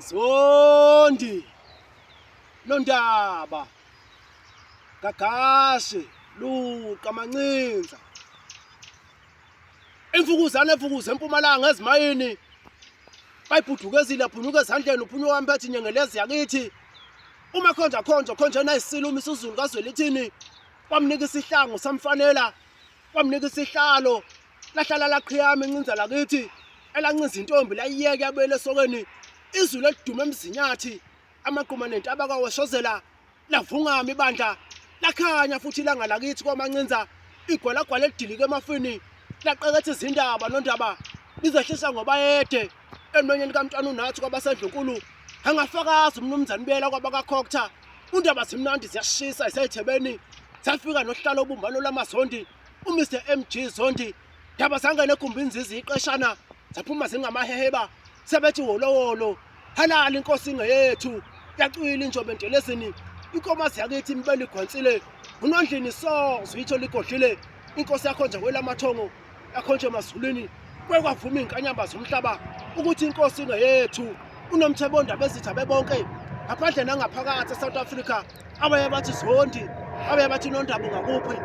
Zondi Nondaba Gagashe Luka Mancinza Imfukuzane eMpumalanga ezimayini bayibhudukezile aphunyuka ezandleni uphunyuka wamphethe inyengelezi yakithi uma khonja nayisilo isizulu kaZwelithini kwamnika isihlangu samfanela kwamnika isihlalo lahlala laqhiyama encinza lakithi elancinza intombi layiyeke yabele sokweni izulu elidume emzinyathi amaqhuma nentaba kaWeshozela lavungama ibandla lakhanya futhi ilanga lakithi kwamancinza igwalagwala elidilike emafini laqekethe izindaba Nondaba lizehlisa ngoba yede emnyanyeni kaMntwana uNathi kwabasedlunkulu angafakaza umnumzane Biyela kwabakaKhokhtha undaba simnandi ziyashisa isethebeni safika nohlalo obumbano lamazondi uMr MG Zondi daba sangene egumbini iziqeshana zaphuma zingamaheheba sebethi wolowolo halala inkosi ingeyethu yacwila injobe entelezini inkomazi yakithi imbele igwansile uNondlini sozwe itho ligodlile inkosi yakho nje welamathongo yakho nje emazulwini kwekavuma inkanyamba zomhlaba ukuthi inkosi ingeyethu unomthebonda bezitha bebonke ngaphandle nangaphakathi eSouth Africa abaye bathi Zondi abaye bathi Nondaba ngakuphi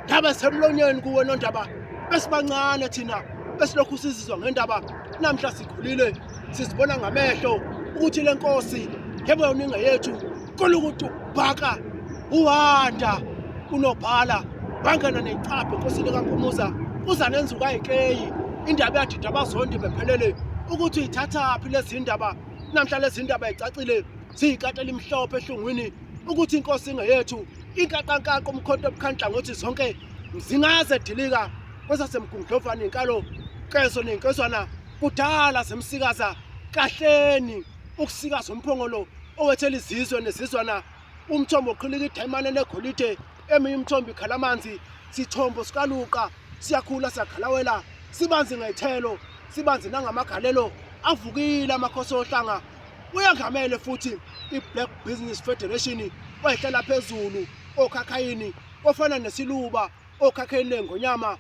ndaba semlonyeni kuwe Nondaba besibancane thina besilokhu sizizwa ngendaba namhla sikhulile sizibona ngamehlo ukuthi lenkosi yebo yoninga yethu kolukuthi ubhaka uHanda unobhala bangena necaphe enkosini kaNkumuza uzanenza ukayikeyi indaba yathi dabazondi bephelele ukuthi ithatha phi lezi ndaba namhla lezi ndaba icacile ziyikatela imhlophe ehlungwini ukuthi inkosi ingeyethu inkaqanqaqa umkhonto obukhandla ngothi zonke zingaze dilika kwesasemgungdlovana inkalo keso nenkezwana kudala semsikaza kahleni ukusikaza umphongolo owethela izizwe nezizwana umthombo oqhilika idayimane negolide eminye umthombo ikhalamanzi sithombo sikaluqa siyakhula sakhalawela sibanzi ngethelo sibanzi nangamagalelo avukile amakhosi ohlanga uyangamele futhi iBlack Business Federation wayehlela phezulu okhakhayini ofana nesiluba okhakhayini ngonyama